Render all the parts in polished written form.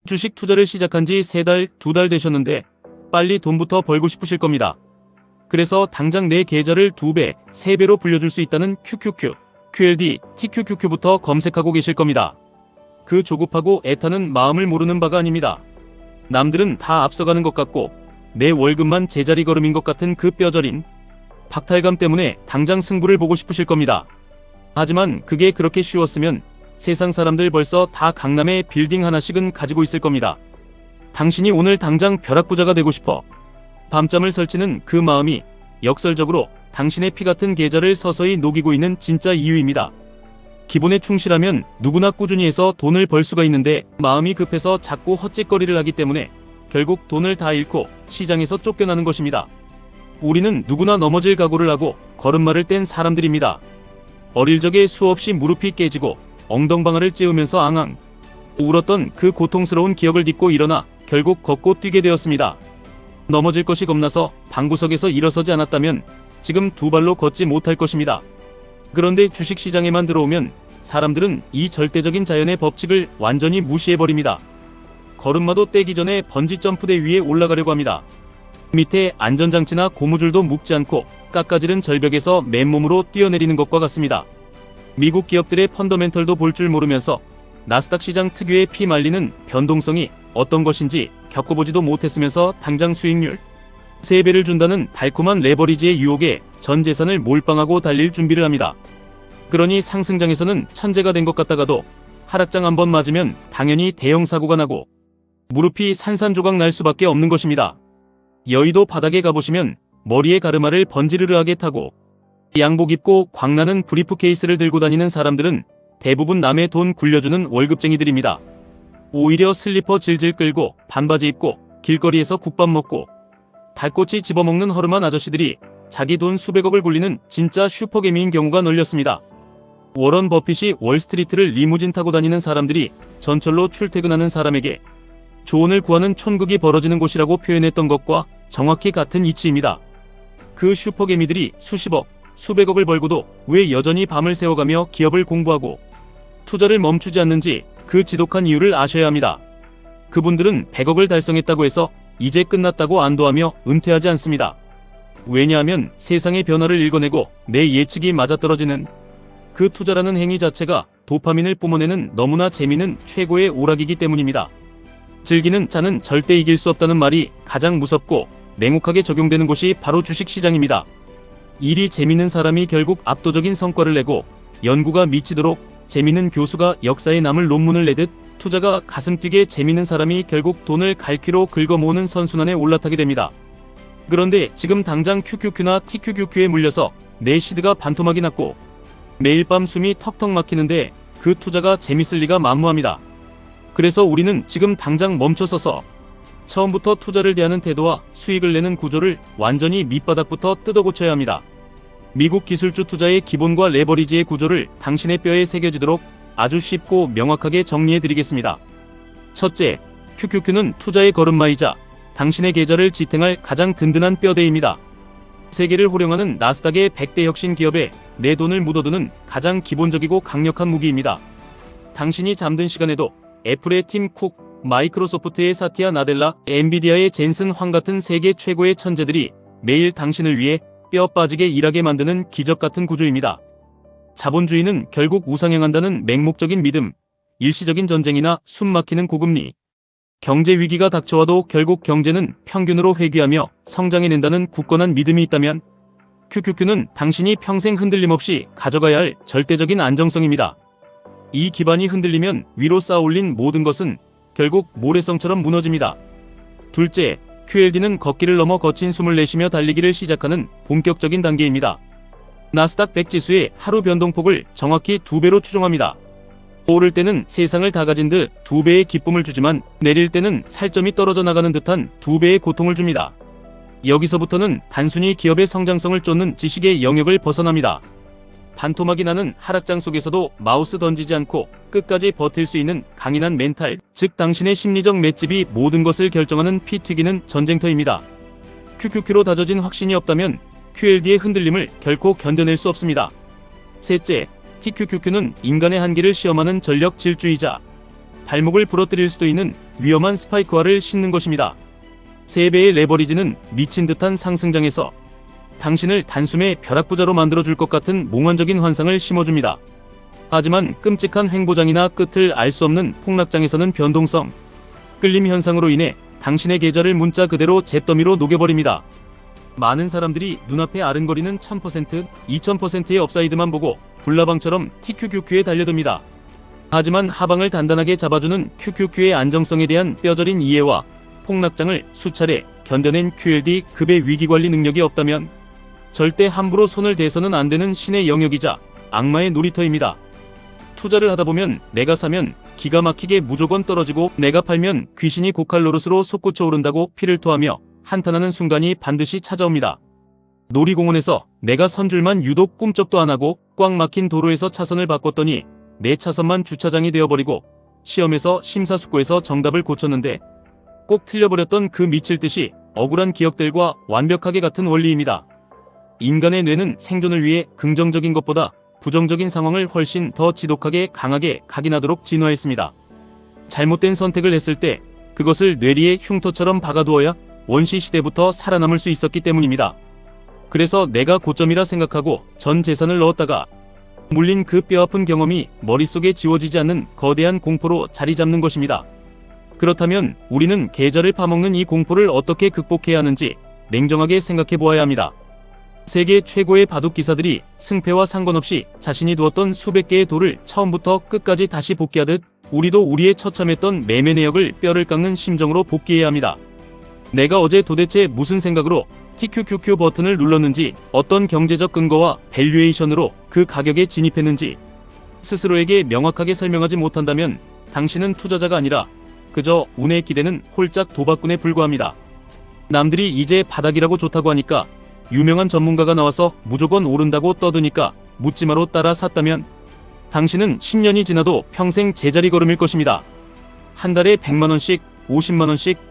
주식 투자를 시작한 지 3달, 2달 되셨는데 빨리 돈부터 벌고 싶으실 겁니다. 그래서 당장 내 계좌를 2배, 3배로 불려줄 수 있다는 QQQ, QLD, TQQQ부터 검색하고 계실 겁니다. 그 조급하고 애타는 마음을 모르는 바가 아닙니다. 남들은 다 앞서가는 것 같고 내 월급만 제자리 걸음인 것 같은 그 뼈저린 박탈감 때문에 당장 승부를 보고 싶으실 겁니다. 하지만 그게 그렇게 쉬웠으면 세상 사람들 벌써 다 강남에 빌딩 하나씩은 가지고 있을 겁니다. 당신이 오늘 당장 벼락부자가 되고 싶어 밤잠을 설치는 그 마음이 역설적으로 당신의 피 같은 계좌를 서서히 녹이고 있는 진짜 이유입니다. 기본에 충실하면 누구나 꾸준히 해서 돈을 벌 수가 있는데 마음이 급해서 자꾸 헛짓거리를 하기 때문에 결국 돈을 다 잃고 시장에서 쫓겨나는 것입니다. 우리는 누구나 넘어질 각오를 하고 걸음마를 뗀 사람들입니다. 어릴 적에 수없이 무릎이 깨지고 엉덩방아를 찧으면서 앙앙 울었던 그 고통스러운 기억을 딛고 일어나 결국 걷고 뛰게 되었습니다. 넘어질 것이 겁나서 방구석에서 일어서지 않았다면 지금 2발로 걷지 못할 것입니다. 그런데 주식시장에만 들어오면 사람들은 이 절대적인 자연의 법칙을 완전히 무시해버립니다. 걸음마도 떼기 전에 번지점프대 위에 올라가려고 합니다. 밑에 안전장치나 고무줄도 묶지 않고 깎아지른 절벽에서 맨몸으로 뛰어내리는 것과 같습니다. 미국 기업들의 펀더멘털도 볼 줄 모르면서 나스닥 시장 특유의 피말리는 변동성이 어떤 것인지 겪어보지도 못했으면서 당장 수익률 3배를 준다는 달콤한 레버리지의 유혹에 전 재산을 몰빵하고 달릴 준비를 합니다. 그러니 상승장에서는 천재가 된 것 같다가도 하락장 한번 맞으면 당연히 대형 사고가 나고 무릎이 산산조각 날 수밖에 없는 것입니다. 여의도 바닥에 가보시면 머리에 가르마를 번지르르하게 타고 양복 입고 광나는 브리프케이스를 들고 다니는 사람들은 대부분 남의 돈 굴려주는 월급쟁이들입니다. 오히려 슬리퍼 질질 끌고 반바지 입고 길거리에서 국밥 먹고 달꼬치 집어먹는 허름한 아저씨들이 자기 돈 수백억을 굴리는 진짜 슈퍼개미인 경우가 널렸습니다. 워런 버핏이 월스트리트를 리무진 타고 다니는 사람들이 전철로 출퇴근하는 사람에게 조언을 구하는 촌극이 벌어지는 곳이라고 표현했던 것과 정확히 같은 이치입니다. 그 슈퍼개미들이 수십억, 수백억을 벌고도 왜 여전히 밤을 새워가며 기업을 공부하고 투자를 멈추지 않는지 그 지독한 이유를 아셔야 합니다. 그분들은 100억을 달성했다고 해서 이제 끝났다고 안도하며 은퇴하지 않습니다. 왜냐하면 세상의 변화를 읽어내고 내 예측이 맞아떨어지는 그 투자라는 행위 자체가 도파민을 뿜어내는 너무나 재미있는 최고의 오락이기 때문입니다. 즐기는 자는 절대 이길 수 없다는 말이 가장 무섭고 냉혹하게 적용되는 곳이 바로 주식시장입니다. 일이 재밌는 사람이 결국 압도적인 성과를 내고 연구가 미치도록 재밌는 교수가 역사에 남을 논문을 내듯 투자가 가슴뛰게 재밌는 사람이 결국 돈을 갈퀴로 긁어모으는 선순환에 올라타게 됩니다. 그런데 지금 당장 QQQ나 TQQQ에 물려서 내 시드가 반토막이 났고 매일 밤 숨이 턱턱 막히는데 그 투자가 재밌을 리가 만무합니다. 그래서 우리는 지금 당장 멈춰서서 처음부터 투자를 대하는 태도와 수익을 내는 구조를 완전히 밑바닥부터 뜯어고쳐야 합니다. 미국 기술주 투자의 기본과 레버리지의 구조를 당신의 뼈에 새겨지도록 아주 쉽고 명확하게 정리해드리겠습니다. 첫째, QQQ는 투자의 걸음마이자 당신의 계좌를 지탱할 가장 든든한 뼈대입니다. 세계를 호령하는 나스닥의 100대 혁신 기업에 내 돈을 묻어두는 가장 기본적이고 강력한 무기입니다. 당신이 잠든 시간에도 애플의 팀 쿡, 마이크로소프트의 사티아 나델라, 엔비디아의 젠슨 황 같은 세계 최고의 천재들이 매일 당신을 위해 뼈 빠지게 일하게 만드는 기적같은 구조입니다. 자본주의는 결국 우상향한다는 맹목적인 믿음, 일시적인 전쟁이나 숨막히는 고금리, 경제 위기가 닥쳐와도 결국 경제는 평균으로 회귀하며 성장해낸다는 굳건한 믿음이 있다면 QQQ는 당신이 평생 흔들림 없이 가져가야 할 절대적인 안정성입니다. 이 기반이 흔들리면 위로 쌓아올린 모든 것은 결국 모래성처럼 무너집니다. 둘째, QLD는 걷기를 넘어 거친 숨을 내쉬며 달리기를 시작하는 본격적인 단계입니다. 나스닥 100 지수의 하루 변동폭을 정확히 2배로 추정합니다. 오를 때는 세상을 다 가진 듯 2배의 기쁨을 주지만 내릴 때는 살점이 떨어져 나가는 듯한 2배의 고통을 줍니다. 여기서부터는 단순히 기업의 성장성을 쫓는 지식의 영역을 벗어납니다. 반토막이 나는 하락장 속에서도 마우스 던지지 않고 끝까지 버틸 수 있는 강인한 멘탈, 즉 당신의 심리적 맷집이 모든 것을 결정하는 피 튀기는 전쟁터입니다. QQQ로 다져진 확신이 없다면 QLD의 흔들림을 결코 견뎌낼 수 없습니다. 셋째, TQQQ는 인간의 한계를 시험하는 전력 질주이자 발목을 부러뜨릴 수도 있는 위험한 스파이크화를 신는 것입니다. 3배의 레버리지는 미친 듯한 상승장에서 당신을 단숨에 벼락부자로 만들어줄 것 같은 몽환적인 환상을 심어줍니다. 하지만 끔찍한 횡보장이나 끝을 알 수 없는 폭락장에서는 변동성, 끌림 현상으로 인해 당신의 계좌를 문자 그대로 잿더미로 녹여버립니다. 많은 사람들이 눈앞에 아른거리는 1000%, 2000%의 업사이드만 보고 불나방처럼 TQQQ에 달려듭니다. 하지만 하방을 단단하게 잡아주는 QQQ의 안정성에 대한 뼈저린 이해와 폭락장을 수차례 견뎌낸 QLD급의 위기관리 능력이 없다면 절대 함부로 손을 대서는 안 되는 신의 영역이자 악마의 놀이터입니다. 투자를 하다보면 내가 사면 기가 막히게 무조건 떨어지고 내가 팔면 귀신이 고칼 노릇으로 솟구쳐 오른다고 피를 토하며 한탄하는 순간이 반드시 찾아옵니다. 놀이공원에서 내가 선줄만 유독 꿈쩍도 안 하고 꽉 막힌 도로에서 차선을 바꿨더니 내 차선만 주차장이 되어버리고 시험에서 심사숙고해서 정답을 고쳤는데 꼭 틀려버렸던 그 미칠 듯이 억울한 기억들과 완벽하게 같은 원리입니다. 인간의 뇌는 생존을 위해 긍정적인 것보다 부정적인 상황을 훨씬 더 지독하게 강하게 각인하도록 진화했습니다. 잘못된 선택을 했을 때 그것을 뇌리에 흉터처럼 박아두어야 원시 시대부터 살아남을 수 있었기 때문입니다. 그래서 내가 고점이라 생각하고 전 재산을 넣었다가 물린 그 뼈아픈 경험이 머릿속에 지워지지 않는 거대한 공포로 자리 잡는 것입니다. 그렇다면 우리는 계좌를 파먹는 이 공포를 어떻게 극복해야 하는지 냉정하게 생각해 보아야 합니다. 세계 최고의 바둑 기사들이 승패와 상관없이 자신이 두었던 수백 개의 돌을 처음부터 끝까지 다시 복귀하듯 우리도 우리의 처참했던 매매 내역을 뼈를 깎는 심정으로 복귀해야 합니다. 내가 어제 도대체 무슨 생각으로 TQQQ 버튼을 눌렀는지, 어떤 경제적 근거와 밸류에이션으로 그 가격에 진입했는지 스스로에게 명확하게 설명하지 못한다면 당신은 투자자가 아니라 그저 운에 기대는 홀짝 도박꾼에 불과합니다. 남들이 이제 바닥이라고 좋다고 하니까, 유명한 전문가가 나와서 무조건 오른다고 떠드니까 묻지마로 따라 샀다면 당신은 10년이 지나도 평생 제자리 걸음일 것입니다. 한 달에 100만원씩, 50만원씩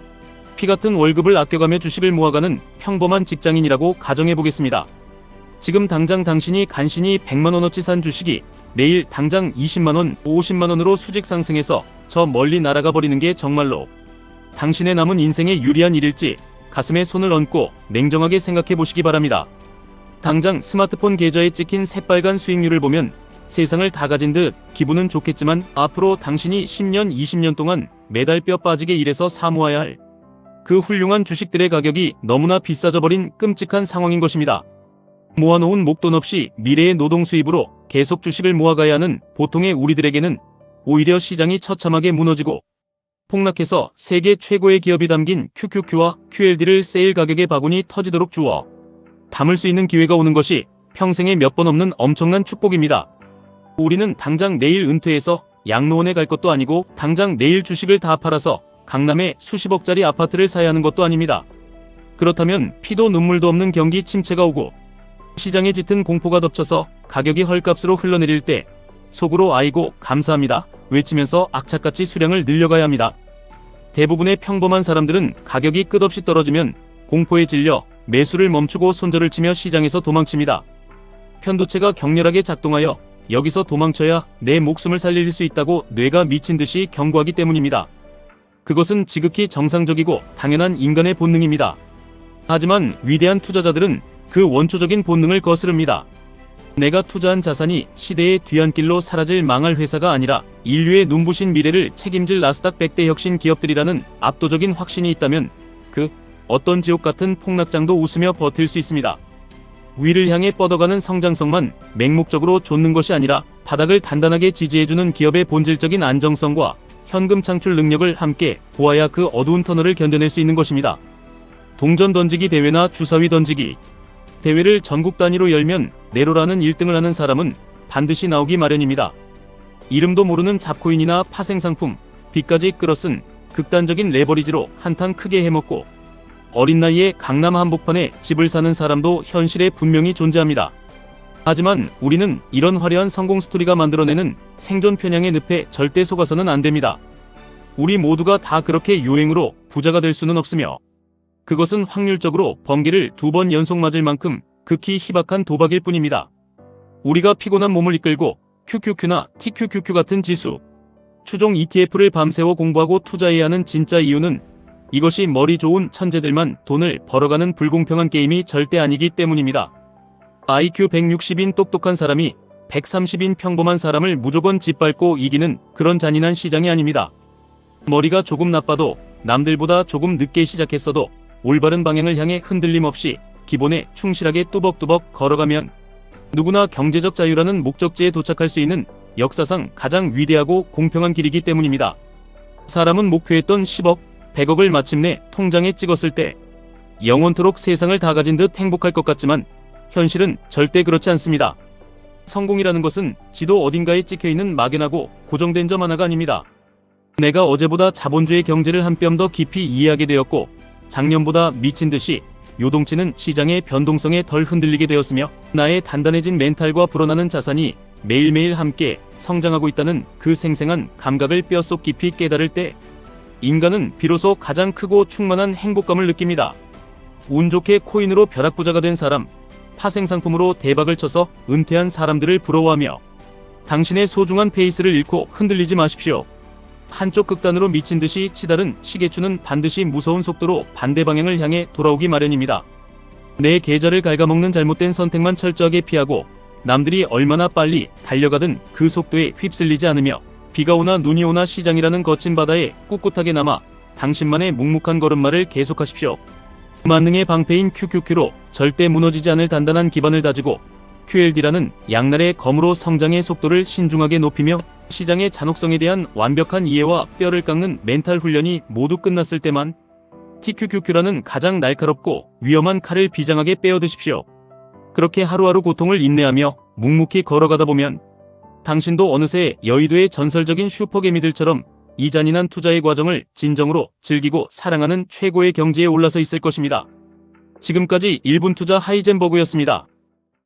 피같은 월급을 아껴가며 주식을 모아가는 평범한 직장인이라고 가정해보겠습니다. 지금 당장 당신이 간신히 100만원어치 산 주식이 내일 당장 20만원, 50만원으로 수직 상승해서 저 멀리 날아가 버리는 게 정말로 당신의 남은 인생에 유리한 일일지 가슴에 손을 얹고 냉정하게 생각해 보시기 바랍니다. 당장 스마트폰 계좌에 찍힌 새빨간 수익률을 보면 세상을 다 가진 듯 기분은 좋겠지만 앞으로 당신이 10년, 20년 동안 매달 뼈 빠지게 일해서 사모아야 할 그 훌륭한 주식들의 가격이 너무나 비싸져 버린 끔찍한 상황인 것입니다. 모아놓은 목돈 없이 미래의 노동 수입으로 계속 주식을 모아가야 하는 보통의 우리들에게는 오히려 시장이 처참하게 무너지고 폭락해서 세계 최고의 기업이 담긴 QQQ와 QLD를 세일 가격의 바구니 터지도록 주워 담을 수 있는 기회가 오는 것이 평생에 몇 번 없는 엄청난 축복입니다. 우리는 당장 내일 은퇴해서 양로원에 갈 것도 아니고 당장 내일 주식을 다 팔아서 강남에 수십억짜리 아파트를 사야 하는 것도 아닙니다. 그렇다면 피도 눈물도 없는 경기 침체가 오고 시장에 짙은 공포가 덮쳐서 가격이 헐값으로 흘러내릴 때 속으로 아이고 감사합니다 외치면서 악착같이 수량을 늘려가야 합니다. 대부분의 평범한 사람들은 가격이 끝없이 떨어지면 공포에 질려 매수를 멈추고 손절을 치며 시장에서 도망칩니다. 편도체가 격렬하게 작동하여 여기서 도망쳐야 내 목숨을 살릴 수 있다고 뇌가 미친 듯이 경고하기 때문입니다. 그것은 지극히 정상적이고 당연한 인간의 본능입니다. 하지만 위대한 투자자들은 그 원초적인 본능을 거스릅니다. 내가 투자한 자산이 시대의 뒤안길로 사라질 망할 회사가 아니라 인류의 눈부신 미래를 책임질 나스닥 100대 혁신 기업들이라는 압도적인 확신이 있다면 그 어떤 지옥 같은 폭락장도 웃으며 버틸 수 있습니다. 위를 향해 뻗어가는 성장성만 맹목적으로 좇는 것이 아니라 바닥을 단단하게 지지해주는 기업의 본질적인 안정성과 현금 창출 능력을 함께 보아야 그 어두운 터널을 견뎌낼 수 있는 것입니다. 동전 던지기 대회나 주사위 던지기 대회를 전국 단위로 열면 네로라는 1등을 하는 사람은 반드시 나오기 마련입니다. 이름도 모르는 잡코인이나 파생상품, 빚까지 끌어쓴 극단적인 레버리지로 한탕 크게 해먹고 어린 나이에 강남 한복판에 집을 사는 사람도 현실에 분명히 존재합니다. 하지만 우리는 이런 화려한 성공 스토리가 만들어내는 생존 편향의 늪에 절대 속아서는 안 됩니다. 우리 모두가 다 그렇게 요행으로 부자가 될 수는 없으며 그것은 확률적으로 번개를 2번 연속 맞을 만큼 극히 희박한 도박일 뿐입니다. 우리가 피곤한 몸을 이끌고 QQQ나 TQQQ 같은 지수, 추종 ETF를 밤새워 공부하고 투자해야 하는 진짜 이유는 이것이 머리 좋은 천재들만 돈을 벌어가는 불공평한 게임이 절대 아니기 때문입니다. IQ 160인 똑똑한 사람이 130인 평범한 사람을 무조건 짓밟고 이기는 그런 잔인한 시장이 아닙니다. 머리가 조금 나빠도 남들보다 조금 늦게 시작했어도 올바른 방향을 향해 흔들림 없이 기본에 충실하게 뚜벅뚜벅 걸어가면 누구나 경제적 자유라는 목적지에 도착할 수 있는 역사상 가장 위대하고 공평한 길이기 때문입니다. 사람은 목표했던 10억, 100억을 마침내 통장에 찍었을 때 영원토록 세상을 다 가진 듯 행복할 것 같지만 현실은 절대 그렇지 않습니다. 성공이라는 것은 지도 어딘가에 찍혀있는 막연하고 고정된 점 하나가 아닙니다. 내가 어제보다 자본주의 경제를 한 뼘 더 깊이 이해하게 되었고 작년보다 미친 듯이 요동치는 시장의 변동성에 덜 흔들리게 되었으며 나의 단단해진 멘탈과 불어나는 자산이 매일매일 함께 성장하고 있다는 그 생생한 감각을 뼛속 깊이 깨달을 때 인간은 비로소 가장 크고 충만한 행복감을 느낍니다. 운 좋게 코인으로 벼락부자가 된 사람, 파생상품으로 대박을 쳐서 은퇴한 사람들을 부러워하며 당신의 소중한 페이스를 잃고 흔들리지 마십시오. 한쪽 극단으로 미친 듯이 치달은 시계추는 반드시 무서운 속도로 반대 방향을 향해 돌아오기 마련입니다. 내 계좌를 갉아먹는 잘못된 선택만 철저하게 피하고 남들이 얼마나 빨리 달려가든 그 속도에 휩쓸리지 않으며 비가 오나 눈이 오나 시장이라는 거친 바다에 꿋꿋하게 남아 당신만의 묵묵한 걸음마를 계속하십시오. 만능의 방패인 QQQ로 절대 무너지지 않을 단단한 기반을 다지고 QLD라는 양날의 검으로 성장의 속도를 신중하게 높이며 시장의 잔혹성에 대한 완벽한 이해와 뼈를 깎는 멘탈 훈련이 모두 끝났을 때만 TQQQ라는 가장 날카롭고 위험한 칼을 비장하게 빼어드십시오. 그렇게 하루하루 고통을 인내하며 묵묵히 걸어가다 보면 당신도 어느새 여의도의 전설적인 슈퍼개미들처럼 이 잔인한 투자의 과정을 진정으로 즐기고 사랑하는 최고의 경지에 올라서 있을 것입니다. 지금까지 1분 투자 하이젠버그였습니다.